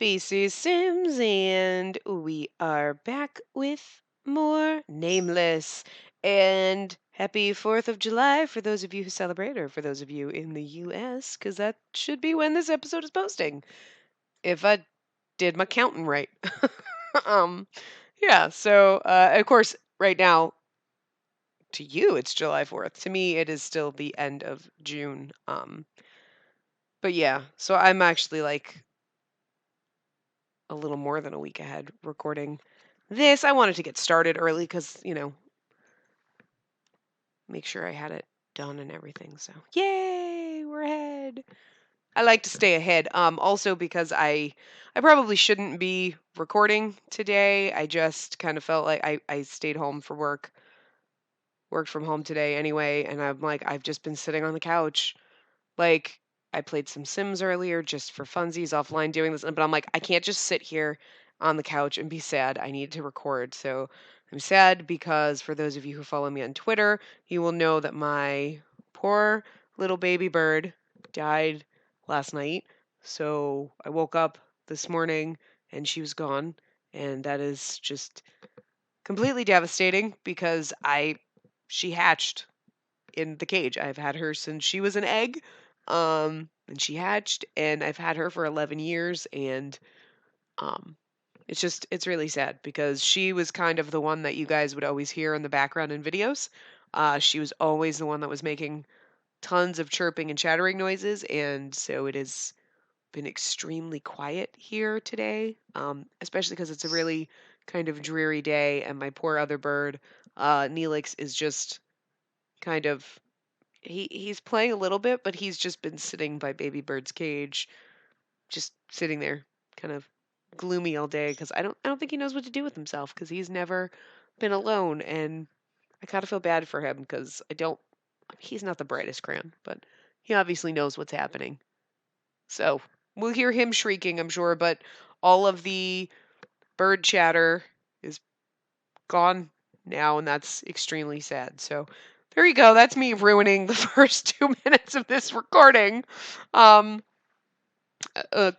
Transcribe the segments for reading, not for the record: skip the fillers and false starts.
Spacey Sims, and we are back with more Nameless. And happy 4th of July for those of you who celebrate, or for those of you in the US, because that should be when this episode is posting. If I did my counting right. um, yeah, so of course, right now, to you, it's July 4th. To me, it is still the end of June. But yeah, so I'm actually like a little more than a week ahead recording this. I wanted to get started early because, make sure I had it done and everything. So, yay, we're ahead. I like to stay ahead. Also because I probably shouldn't be recording today. I just kind of felt like I stayed home for worked from home today anyway, and I'm like, I've just been sitting on the couch. Like, I played some Sims earlier just for funsies offline doing this, but I'm like, I can't just sit here on the couch and be sad. I need to record. So I'm sad because for those of you who follow me on Twitter, you will know that my poor little baby bird died last night. So I woke up this morning and she was gone. And that is just completely devastating because she hatched in the cage. I've had her since she was an egg. And she hatched, and I've had her for 11 years, and um it's really sad because she was kind of the one that you guys would always hear in the background in videos. She was always the one that was making tons of chirping and chattering noises, and so it has been extremely quiet here today, especially because it's a really kind of dreary day, and my poor other bird, Neelix, is just kind of he's playing a little bit, but he's just been sitting by Baby Bird's cage, just sitting there, kind of gloomy all day because I don't think he knows what to do with himself because he's never been alone, and I kind of feel bad for him because he's not the brightest crayon, but he obviously knows what's happening. So we'll hear him shrieking, I'm sure, but all of the bird chatter is gone now, and that's extremely sad. So there you go. That's me ruining the first 2 minutes of this recording. Um, uh,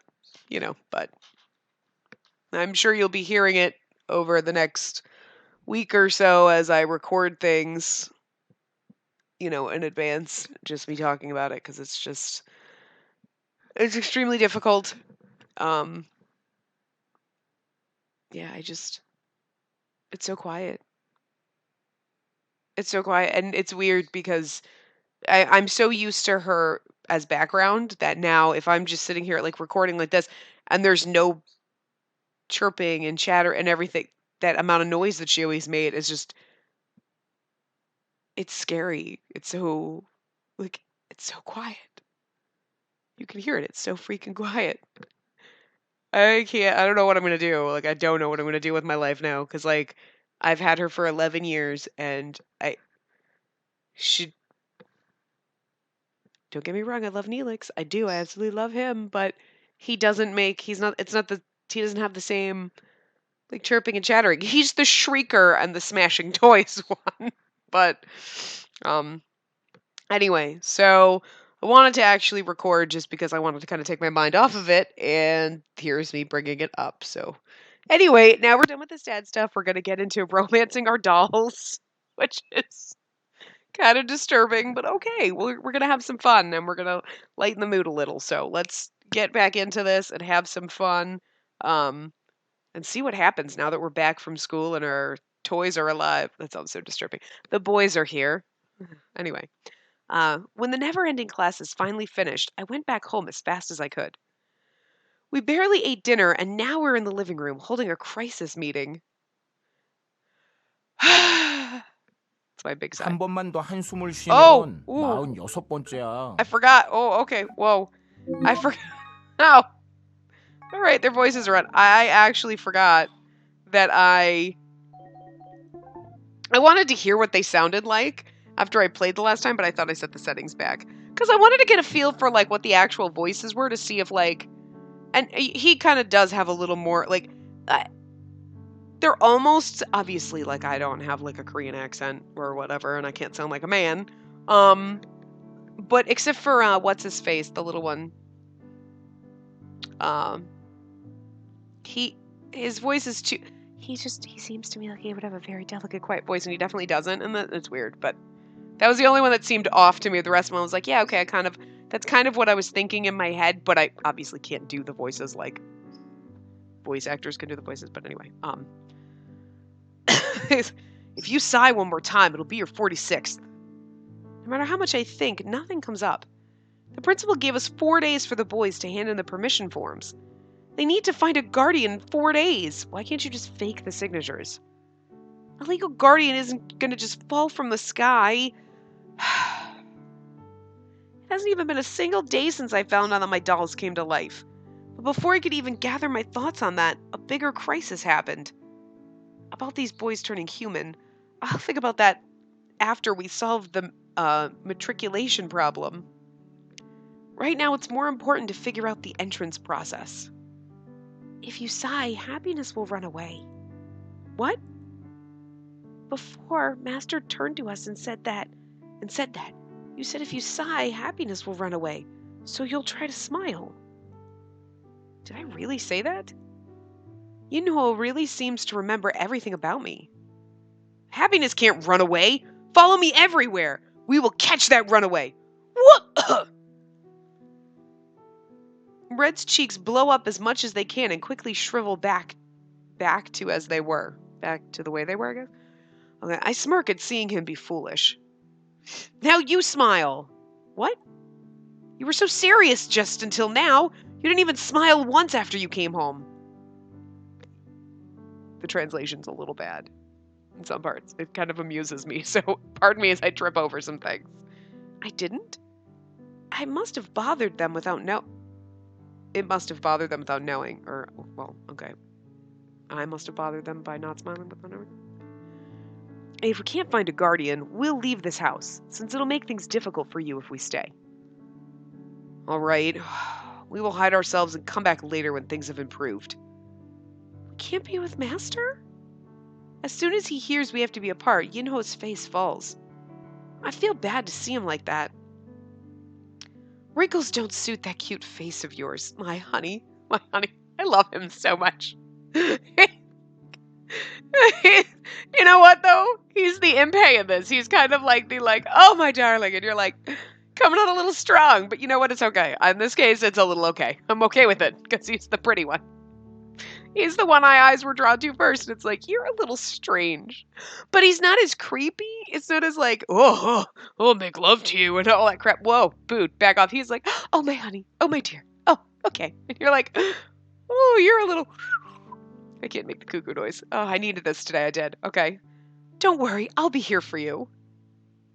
but I'm sure you'll be hearing it over the next week or so as I record things, in advance. Just me talking about it because it's extremely difficult. Um, yeah, it's so quiet. It's so quiet, and it's weird because I'm so used to her as background that now if I'm just sitting here like recording like this and there's no chirping and chatter and everything, that amount of noise that she always made is just it's scary. It's so quiet. You can hear it. It's so freaking quiet. I don't know what I'm going to do. Like I don't know what I'm going to do with my life now cuz like I've had her for 11 years and she don't get me wrong, I love Neelix. I do. I absolutely love him, but he doesn't make he's not it's not the he doesn't have the same like chirping and chattering. He's the shrieker and the smashing toys one. But um anyway, so I wanted to actually record just because I wanted to kind of take my mind off of it, and here's me bringing it up. So anyway, now we're done with the sad stuff. We're going to get into romancing our dolls, which is kind of disturbing, but okay. We're going to have some fun and we're going to lighten the mood a little. So let's get back into this and have some fun. And see what happens now that we're back from school and our toys are alive. That sounds so disturbing. The boys are here. Anyway, when the never ending classes finally finished, I went back home as fast as I could. We barely ate dinner, and now we're in the living room holding a crisis meeting. It's my big sigh. 한 번만 더 한숨을 Oh, 쉬면 ooh, 46번째야. I forgot. Oh, okay. Whoa. I forgot. Oh. All right, their voices are on. I actually forgot that I wanted to hear what they sounded like after I played the last time, but I thought I set the settings back because I wanted to get a feel for like what the actual voices were to see if like, and he kind of does have a little more like, they're almost obviously like I don't have like a Korean accent or whatever, and I can't sound like a man, but except for what's his face, the little one, His voice is too... He seems to me like he would have a very delicate, quiet voice, and he definitely doesn't, and that's weird, but that was the only one that seemed off to me. The rest of them I was like, yeah, okay, that's kind of what I was thinking in my head, but I obviously can't do the voices like voice actors can do the voices, but anyway, if you sigh one more time, it'll be your 46th. No matter how much I think, nothing comes up. The principal gave us 4 days for the boys to hand in the permission forms. They need to find a guardian in 4 days. Why can't you just fake the signatures? A legal guardian isn't going to just fall from the sky. It hasn't even been a single day since I found out that my dolls came to life. But before I could even gather my thoughts on that, a bigger crisis happened. About these boys turning human. I'll think about that after we solve the matriculation problem. Right now, it's more important to figure out the entrance process. If you sigh, happiness will run away. What? Before, Master turned to us and said that. You said if you sigh, happiness will run away. So you'll try to smile. Did I really say that? Yunho really seems to remember everything about me. Happiness can't run away. Follow me everywhere. We will catch that runaway. What? Red's cheeks blow up as much as they can and quickly shrivel back to as they were. Back to the way they were, I guess. Okay, I smirk at seeing him be foolish. Now you smile. What? You were so serious just until now. You didn't even smile once after you came home. The translation's a little bad in some parts. It kind of amuses me, so pardon me as I trip over some things. I didn't? I must have bothered them without It must have bothered them without knowing. Or, well, okay. I must have bothered them by not smiling without knowing. If we can't find a guardian, we'll leave this house, since it'll make things difficult for you if we stay. All right. We will hide ourselves and come back later when things have improved. We can't be with Master? As soon as he hears we have to be apart, Yunho's face falls. I feel bad to see him like that. Wrinkles don't suit that cute face of yours, my honey. My honey. I love him so much. You know what, though? He's the impay in this. He's kind of like oh, my darling. And you're like, coming on a little strong. But you know what? It's okay. In this case, it's a little okay. I'm okay with it because he's the pretty one. He's the one my eyes were drawn to first. And it's like, you're a little strange. But he's not as creepy. It's not as like, oh, make love to you and all that crap. Whoa, boot, back off. He's like, oh, my honey. Oh, my dear. Oh, okay. And you're like, oh, you're a little... I can't make the cuckoo noise. Oh, I needed this today. I did. Okay. Don't worry. I'll be here for you.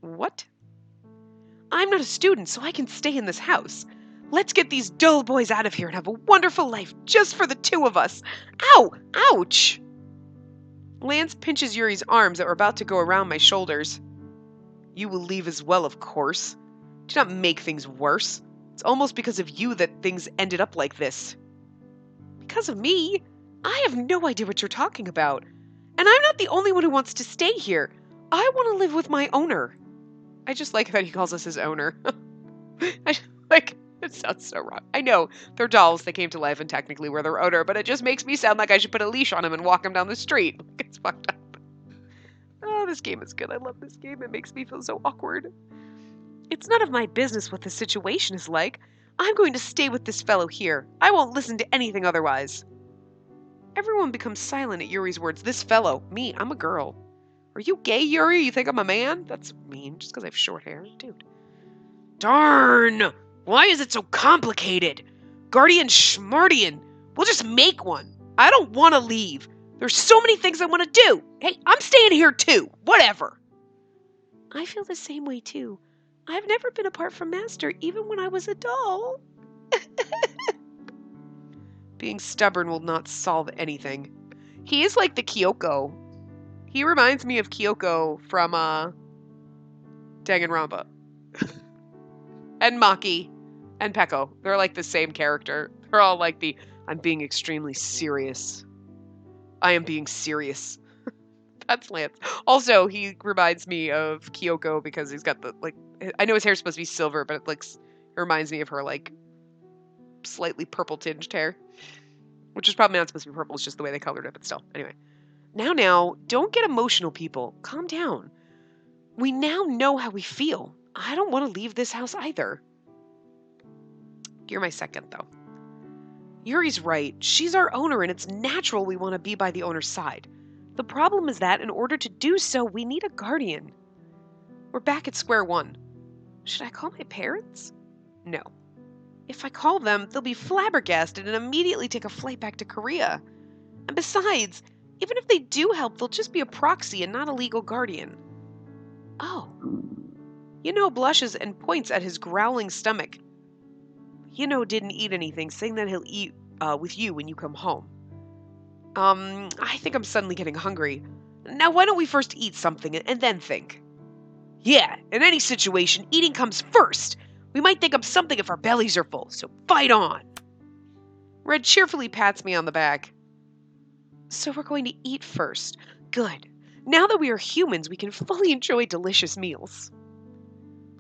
What? I'm not a student, so I can stay in this house. Let's get these dull boys out of here and have a wonderful life just for the two of us. Ow! Ouch! Lance pinches Yuri's arms that were about to go around my shoulders. You will leave as well, of course. Do not make things worse. It's almost because of you that things ended up like this. Because of me? I have no idea what you're talking about. And I'm not the only one who wants to stay here. I want to live with my owner. I just like that he calls us his owner. It sounds so wrong. I know, they're dolls. They came to life and technically we're their owner, but it just makes me sound like I should put a leash on him and walk him down the street. It's fucked up. Oh, this game is good. I love this game. It makes me feel so awkward. It's none of my business what the situation is like. I'm going to stay with this fellow here. I won't listen to anything otherwise. Everyone becomes silent at Yuri's words. This fellow. Me, I'm a girl. Are you gay, Yuri? You think I'm a man? That's mean, just because I have short hair. Dude. Darn! Why is it so complicated? Guardian Schmardian. We'll just make one. I don't want to leave. There's so many things I want to do. Hey, I'm staying here too. Whatever. I feel the same way too. I've never been apart from Master, even when I was a doll. Being stubborn will not solve anything. He is like the Kyoko. He reminds me of Kyoko from Danganronpa. And Maki and Peko. They're like the same character. They're all like I'm being extremely serious. I am being serious. That's Lance. Also, he reminds me of Kyoko because he's got I know his hair's supposed to be silver, but it reminds me of her slightly purple tinged hair. which is probably not supposed to be purple. It's just the way they colored it, but still. Anyway. Now, don't get emotional, people. Calm down. We now know how we feel. I don't want to leave this house either. You're my second, though. Yuri's right. She's our owner, and it's natural we want to be by the owner's side. The problem is that in order to do so, we need a guardian. We're back at square one. Should I call my parents? No. If I call them, they'll be flabbergasted and immediately take a flight back to Korea. And besides, even if they do help, they'll just be a proxy and not a legal guardian. Oh. Blushes and points at his growling stomach. Didn't eat anything, saying that he'll eat with you when you come home. I think I'm suddenly getting hungry. Now, why don't we first eat something and then think? Yeah, in any situation, eating comes first. We might think of something if our bellies are full, so fight on. Red cheerfully pats me on the back. So we're going to eat first. Good. Now that we are humans, we can fully enjoy delicious meals.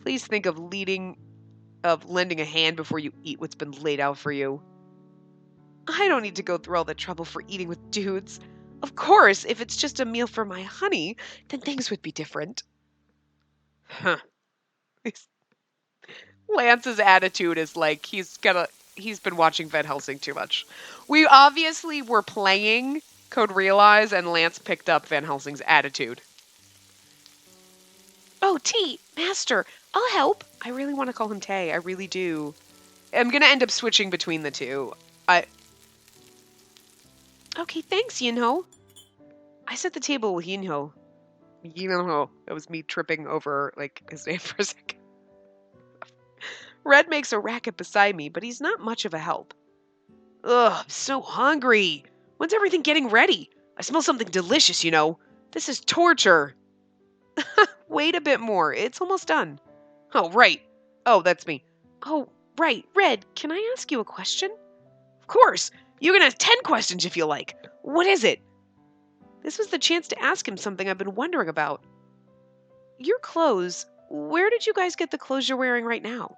Please think of lending a hand before you eat what's been laid out for you. I don't need to go through all the trouble for eating with dudes. Of course, if it's just a meal for my honey, then things would be different. Huh. Lance's attitude is like he's been watching Van Helsing too much. We obviously were playing Code Realize, and Lance picked up Van Helsing's attitude. Oh, T, Master, I'll help. I really want to call him Tay. I really do. I'm going to end up switching between the two. Okay, thanks, Yinho. I set the table with Yinho. Yinho. That was me tripping over, his name for a second. Red makes a racket beside me, but he's not much of a help. Ugh, I'm so hungry. When's everything getting ready? I smell something delicious, This is torture. Wait a bit more. It's almost done. Oh, right. Oh, that's me. Oh, right. Red, can I ask you a question? Of course. You can ask 10 questions if you like. What is it? This was the chance to ask him something I've been wondering about. Your clothes. Where did you guys get the clothes you're wearing right now?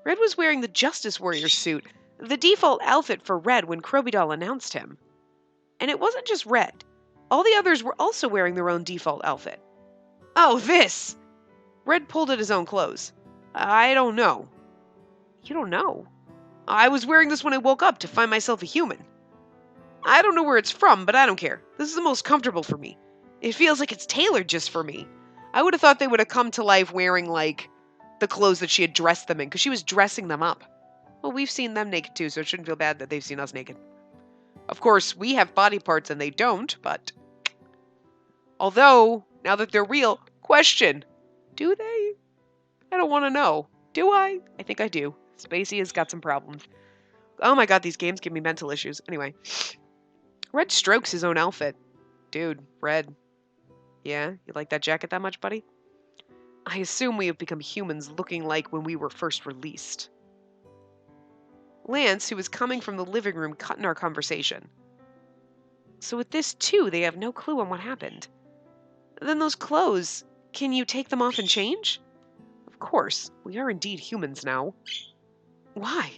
Red was wearing the Justice Warrior suit, the default outfit for Red when Krobidal announced him. And it wasn't just Red. All the others were also wearing their own default outfit. Oh, this! Red pulled at his own clothes. I don't know. You don't know? I was wearing this when I woke up to find myself a human. I don't know where it's from, but I don't care. This is the most comfortable for me. It feels like it's tailored just for me. I would have thought they would have come to life wearing, the clothes that she had dressed them in, because she was dressing them up. Well, we've seen them naked too, so it shouldn't feel bad that they've seen us naked. Of course, we have body parts and they don't, but... Although, now that they're real, question, do they? I don't want to know. Do I? I think I do. Spacey has got some problems. Oh my god, these games give me mental issues. Anyway. Red strokes his own outfit. Dude, Red. Yeah, you like that jacket that much, buddy? I assume we have become humans looking like when we were first released. Lance, who was coming from the living room, cut in our conversation. So with this too, they have no clue on what happened. Then those clothes, can you take them off and change? Of course, we are indeed humans now. Why?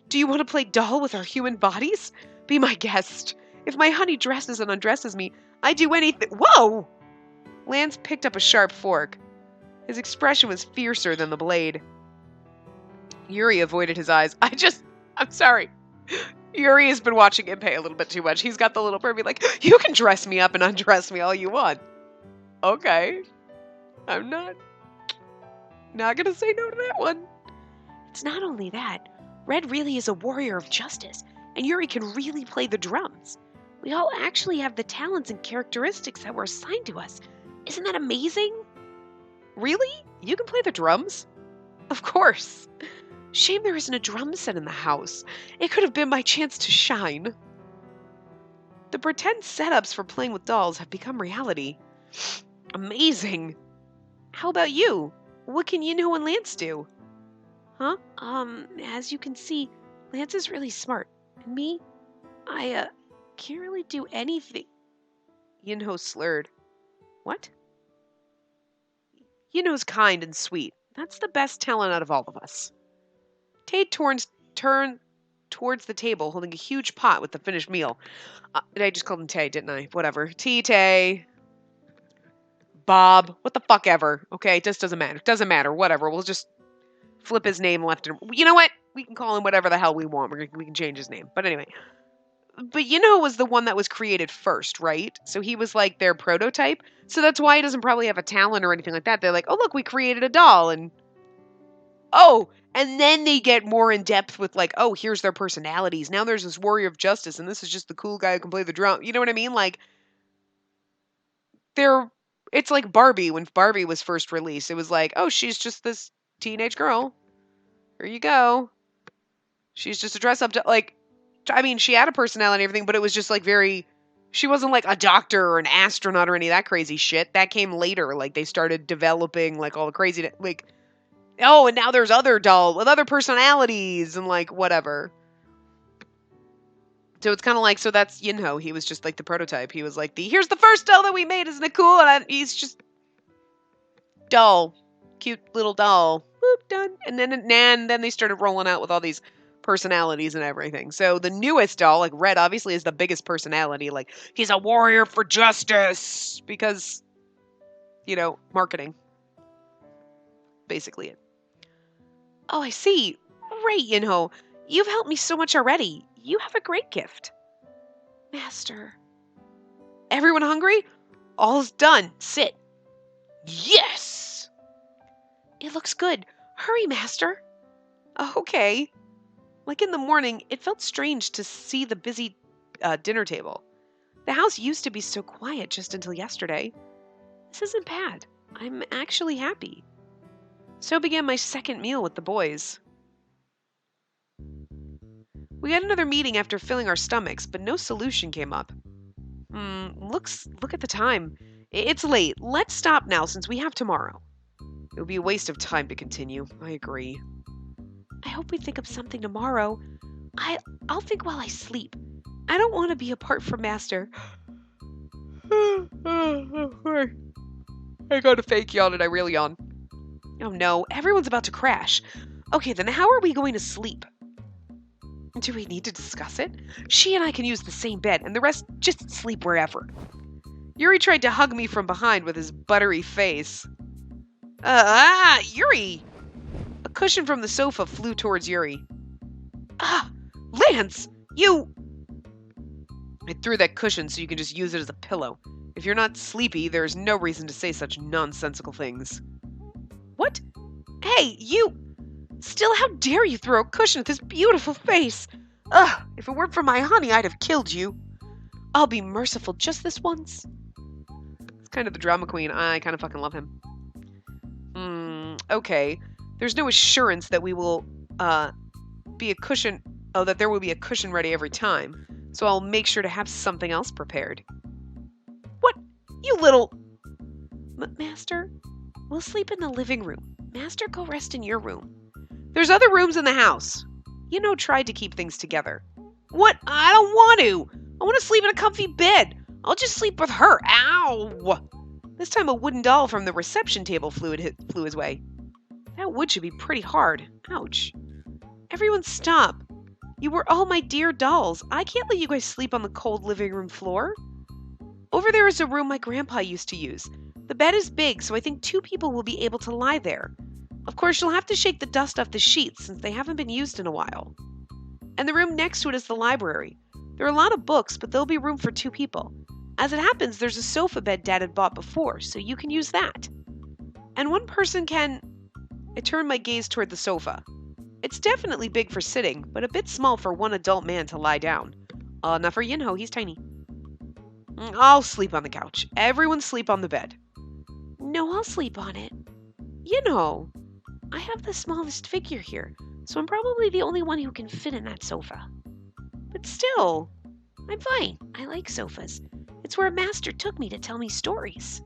Do you want to play doll with our human bodies? Be my guest. If my honey dresses and undresses me, I'd do anything. Whoa! Lance picked up a sharp fork. His expression was fiercer than the blade. Yuri avoided his eyes. I'm sorry. Yuri has been watching Impey a little bit too much. He's got the little bird like, you can dress me up and undress me all you want. Okay. I'm not gonna say no to that one. It's not only that. Red really is a warrior of justice, and Yuri can really play the drums. We all actually have the talents and characteristics that were assigned to us. Isn't that amazing? Really? You can play the drums? Of course. Shame there isn't a drum set in the house. It could have been my chance to shine. The pretend setups for playing with dolls have become reality. Amazing. How about you? What can Yinho and Lance do? Huh? As you can see, Lance is really smart. And me? I, can't really do anything. Yinho slurred. What? Yinho's kind and sweet. That's the best talent out of all of us. Tay turned towards the table holding a huge pot with the finished meal. I just called him Tay, didn't I? Whatever. Tay. Bob. What the fuck ever. Okay, it just doesn't matter. Doesn't matter. Whatever. We'll just flip his name left and... You know what? We can call him whatever the hell we want. We can change his name. But anyway. But was the one that was created first, right? So he was like their prototype. So that's why he doesn't probably have a talent or anything like that. They're like, oh, look, we created a doll. And then they get more in depth with like, oh, here's their personalities. Now there's this warrior of justice, and this is just the cool guy who can play the drum. You know what I mean? Like, it's like Barbie when Barbie was first released. It was like, oh, she's just this teenage girl. Here you go. She's just a dress up, like, I mean, she had a personality and everything, but it was just like she wasn't like a doctor or an astronaut or any of that crazy shit. That came later. Like, they started developing like all the crazy, like, oh, and now there's other dolls with other personalities and like whatever. So it's kind of like, so that's, he was just like the prototype. He was like here's the first doll that we made. Isn't it cool? And he's just doll. Cute little doll. Boop, done. And then they started rolling out with all these personalities and everything. So the newest doll, like Red, obviously is the biggest personality. Like, he's a warrior for justice because, marketing. Basically it. Oh, I see. Great, You've helped me so much already. You have a great gift. Master. Everyone hungry? All's done. Sit. Yes! It looks good. Hurry, Master. Okay. Like in the morning, it felt strange to see the busy dinner table. The house used to be so quiet just until yesterday. This isn't bad. I'm actually happy. So began my second meal with the boys. We had another meeting after filling our stomachs, but no solution came up. Look at the time. It's late. Let's stop now since we have tomorrow. It would be a waste of time to continue. I agree. I hope we think of something tomorrow. I'll think while I sleep. I don't want to be apart from Master. I got a fake yawn and I really yawn. Oh no, everyone's about to crash. Okay, then how are we going to sleep? Do we need to discuss it? She and I can use the same bed, and the rest just sleep wherever. Yuri tried to hug me from behind with his buttery face. Yuri! A cushion from the sofa flew towards Yuri. Lance! You! I threw that cushion so you can just use it as a pillow. If you're not sleepy, there's no reason to say such nonsensical things. What? Hey, you! Still, how dare you throw a cushion at this beautiful face? If it weren't for my honey, I'd have killed you. I'll be merciful just this once. It's kind of the drama queen. I kind of fucking love him. Okay. There's no assurance that we will, be a cushion... Oh, that there will be a cushion ready every time. So I'll make sure to have something else prepared. What? You little... Master? We'll sleep in the living room. Master, go rest in your room. There's other rooms in the house. Tried to keep things together. What? I don't want to. I want to sleep in a comfy bed. I'll just sleep with her. Ow! This time a wooden doll from the reception table flew his way. That wood should be pretty hard. Ouch. Everyone stop. You were all my dear dolls. I can't let you guys sleep on the cold living room floor. Over there is a room my grandpa used to use. The bed is big, so I think 2 people will be able to lie there. Of course, you'll have to shake the dust off the sheets since they haven't been used in a while. And the room next to it is the library. There are a lot of books, but there'll be room for 2 people. As it happens, there's a sofa bed Dad had bought before, so you can use that. And one person can... I turned my gaze toward the sofa. It's definitely big for sitting, but a bit small for one adult man to lie down. Not for Yinho, he's tiny. I'll sleep on the couch. Everyone sleep on the bed. No, I'll sleep on it. I have the smallest figure here, so I'm probably the only one who can fit in that sofa. But still, I'm fine. I like sofas. It's where Master took me to tell me stories.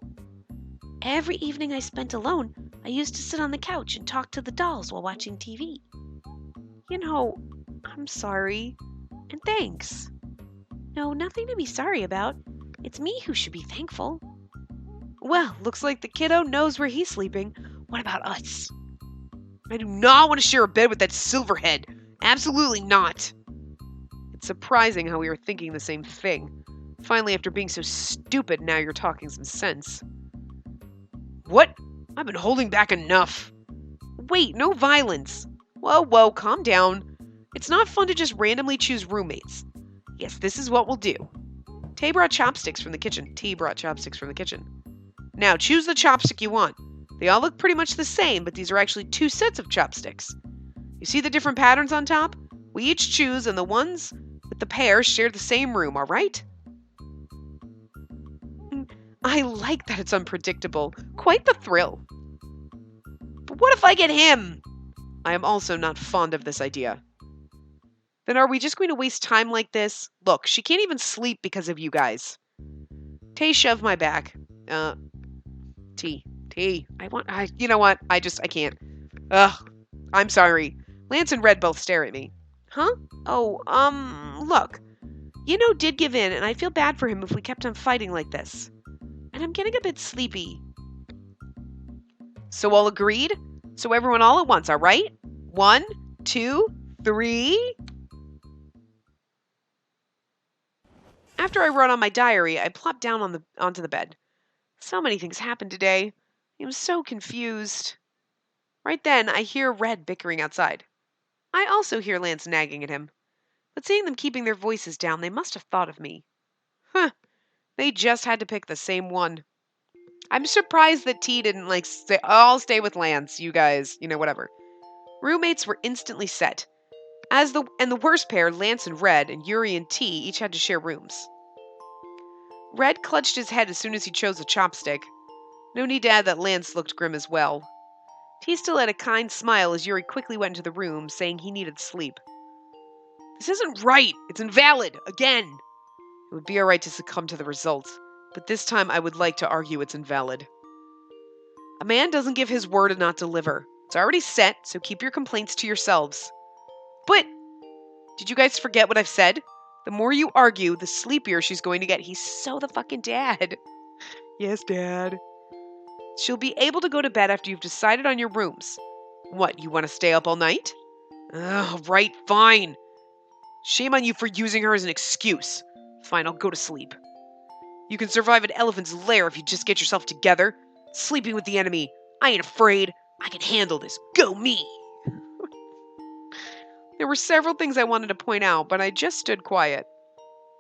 Every evening I spent alone, I used to sit on the couch and talk to the dolls while watching TV. I'm sorry. And thanks. No, nothing to be sorry about. It's me who should be thankful. Well, looks like the kiddo knows where he's sleeping. What about us? I do not want to share a bed with that silverhead. Absolutely not. It's surprising how we were thinking the same thing. Finally, after being so stupid, now you're talking some sense. What? I've been holding back enough. Wait, no violence. Whoa, calm down. It's not fun to just randomly choose roommates. Yes, this is what we'll do. Tay brought chopsticks from the kitchen. Now, choose the chopstick you want. They all look pretty much the same, but these are actually 2 sets of chopsticks. You see the different patterns on top? We each choose, and the ones with the pair share the same room, all right? I like that it's unpredictable. Quite the thrill. But what if I get him? I am also not fond of this idea. Then are we just going to waste time like this? Look, she can't even sleep because of you guys. Tay shoved my back. T. You know what? I can't. Ugh. I'm sorry. Lance and Red both stare at me. Huh? Oh, look. Did give in, and I feel bad for him if we kept on fighting like this. And I'm getting a bit sleepy. So all agreed? So everyone all at once, all right? 1, 2, 3. After I wrote on my diary, I plopped down onto the bed. So many things happened today. I'm so confused. Right then, I hear Red bickering outside. I also hear Lance nagging at him. But seeing them keeping their voices down, they must have thought of me. Huh. They just had to pick the same one. I'm surprised that T didn't say, I'll stay with Lance, you guys, whatever. Roommates were instantly set. And the worst pair, Lance and Red, and Yuri and T, each had to share rooms. Red clutched his head as soon as he chose a chopstick. No need to add that Lance looked grim as well. T still had a kind smile as Yuri quickly went into the room, saying he needed sleep. This isn't right! It's invalid! Again! It would be alright to succumb to the results, but this time I would like to argue it's invalid. A man doesn't give his word and not deliver. It's already set, so keep your complaints to yourselves. But, did you guys forget what I've said? The more you argue, the sleepier she's going to get. He's so the fucking dad. Yes, Dad. She'll be able to go to bed after you've decided on your rooms. What, you want to stay up all night? Ugh, right, fine. Shame on you for using her as an excuse. Fine, I'll go to sleep. You can survive an elephant's lair if you just get yourself together. Sleeping with the enemy. I ain't afraid. I can handle this. Go me! There were several things I wanted to point out, but I just stood quiet.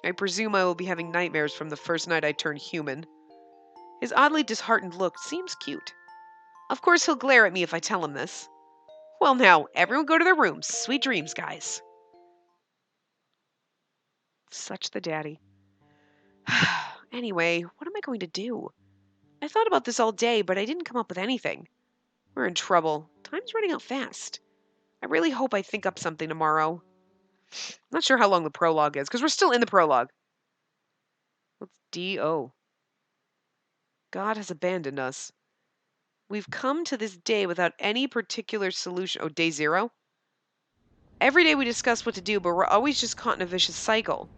I presume I will be having nightmares from the first night I turn human. His oddly disheartened look seems cute. Of course he'll glare at me if I tell him this. Well now, everyone go to their rooms. Sweet dreams, guys. Such the daddy. Anyway, what am I going to do? I thought about this all day, but I didn't come up with anything. We're in trouble. Time's running out fast. I really hope I think up something tomorrow. I'm not sure how long the prologue is, because we're still in the prologue. What's D.O.? God has abandoned us. We've come to this day without any particular solution. Oh, day 0? Every day we discuss what to do, but we're always just caught in a vicious cycle.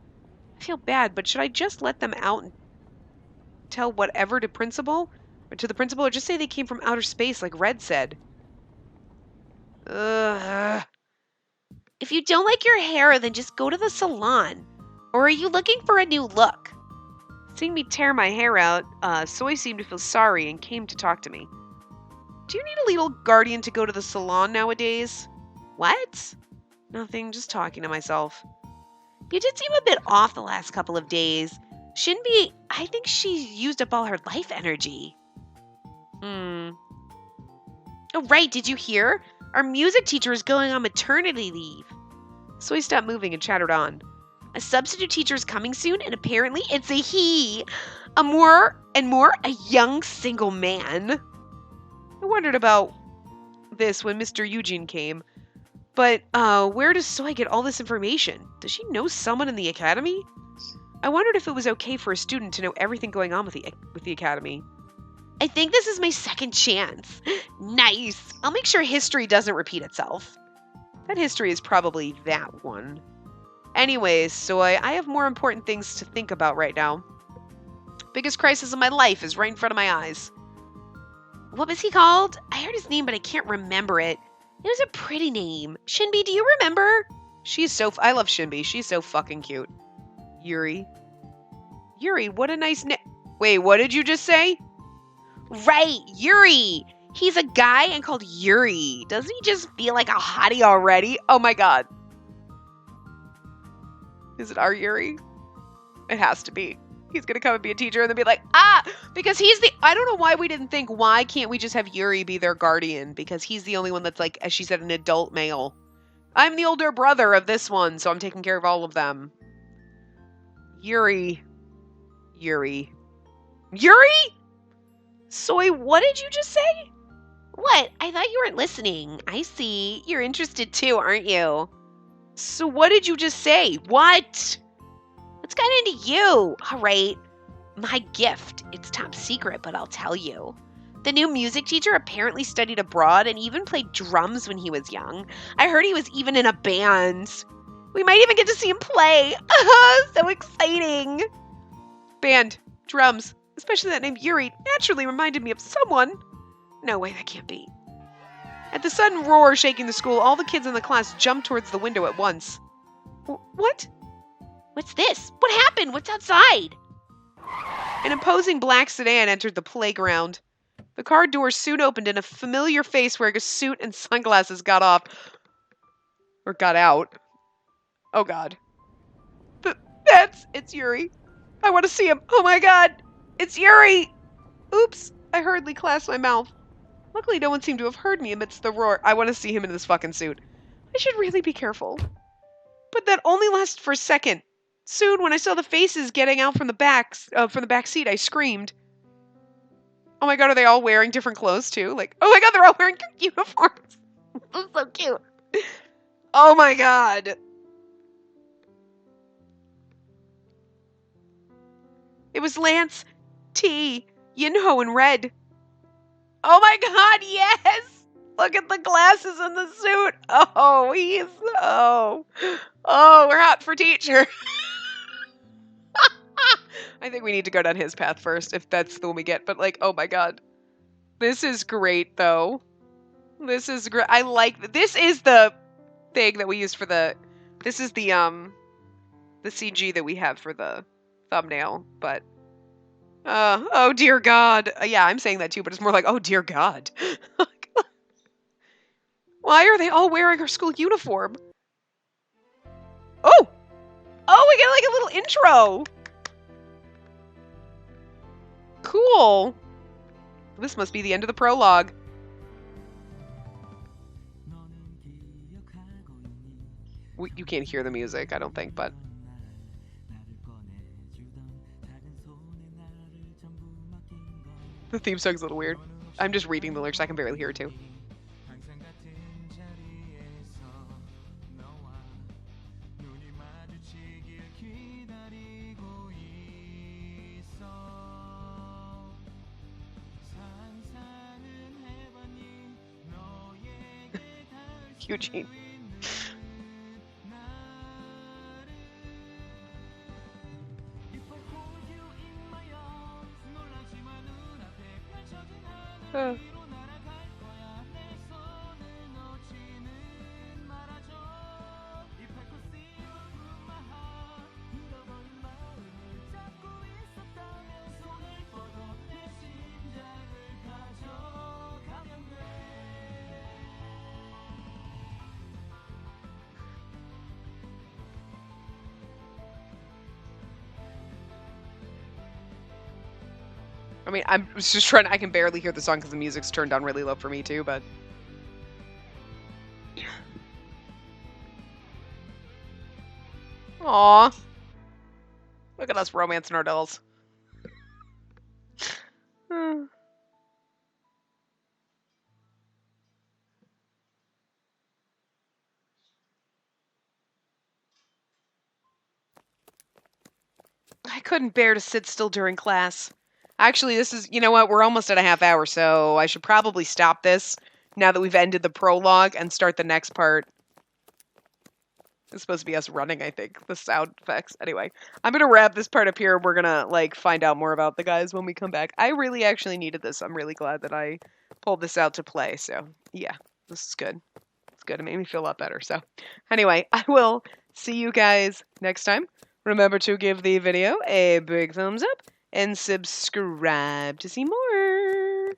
I feel bad, but should I just let them out and tell whatever to the principal, or just say they came from outer space like Red said? Ugh. If you don't like your hair, then just go to the salon. Or are you looking for a new look? Seeing me tear my hair out, Soy seemed to feel sorry and came to talk to me. Do you need a little guardian to go to the salon nowadays? What? Nothing, just talking to myself. You did seem a bit off the last couple of days. I think she used up all her life energy. Oh, right, did you hear? Our music teacher is going on maternity leave. Soy stopped moving and chattered on. A substitute teacher is coming soon, and apparently it's a he. A young single man. I wondered about this when Mr. Eugene came. But, where does Soy get all this information? Does she know someone in the academy? I wondered if it was okay for a student to know everything going on with the academy. I think this is my second chance. Nice. I'll make sure history doesn't repeat itself. That history is probably that one. Anyways, Soy, I have more important things to think about right now. Biggest crisis of my life is right in front of my eyes. What was he called? I heard his name, but I can't remember it. It was a pretty name. Shinbi, do you remember? I love Shinbi. She's so fucking cute. Yuri. Yuri, what a nice name. Wait, what did you just say? Right, Yuri. He's a guy and called Yuri. Doesn't he just feel like a hottie already? Oh my god. Is it our Yuri? It has to be. He's gonna come and be a teacher and then be like, because he's the, I don't know why we didn't think, why can't we just have Yuri be their guardian? Because he's the only one that's like, as she said, an adult male. I'm the older brother of this one, so I'm taking care of all of them. Yuri. Yuri. Soy, what did you just say? What? I thought you weren't listening. I see. You're interested too, aren't you? So what did you just say? What? What's gotten into you? All right. My gift. It's top secret, but I'll tell you. The new music teacher apparently studied abroad and even played drums when he was young. I heard he was even in a band. We might even get to see him play. So exciting. Band. Drums. Especially that name Yuri naturally reminded me of someone. No way, that can't be. At the sudden roar shaking the school, all the kids in the class jumped towards the window at once. What? What's this? What happened? What's outside? An imposing black sedan entered the playground. The car door soon opened and a familiar face wearing a suit and sunglasses got off. Or got out. Oh god. It's Yuri. I want to see him. Oh my god. It's Yuri! Oops. I hurriedly clasped my mouth. Luckily, no one seemed to have heard me amidst the roar. I want to see him in this fucking suit. I should really be careful. But that only lasted for a second. Soon, when I saw the faces getting out from the back seat, I screamed. Oh my god, are they all wearing different clothes too? Like, oh my god, they're all wearing uniforms. That's so cute. Oh my god. It was Lance, T, Yinho, and Red. Oh my god, yes! Look at the glasses and the suit. Oh, we're hot for teacher. I think we need to go down his path first, if that's the one we get. But like, oh my god. This is great, though. This is great. I like, this is the thing that we use for this is the CG that we have for the thumbnail, but oh dear god. Yeah, I'm saying that too, but it's more like, oh dear god. Why are they all wearing our school uniform? Oh, we get like a little intro. Cool. This must be the end of the prologue. You can't hear the music, I don't think, but the theme song's a little weird. I'm just reading the lyrics, I can barely hear it too. Eugene. I mean, I'm just trying. I can barely hear the song because the music's turned down really low for me too. But aw, look at us romancing our dolls. I couldn't bear to sit still during class. Actually, this is, you know what, we're almost at a half hour, so I should probably stop this now that we've ended the prologue and start the next part. It's supposed to be us running, I think, the sound effects. Anyway, I'm going to wrap this part up here. We're going to, like, find out more about the guys when we come back. I really actually needed this. I'm really glad that I pulled this out to play, so, yeah, this is good. good. It made me feel a lot better. So, anyway, I will see you guys next time. Remember to give the video a big thumbs up and subscribe to see more.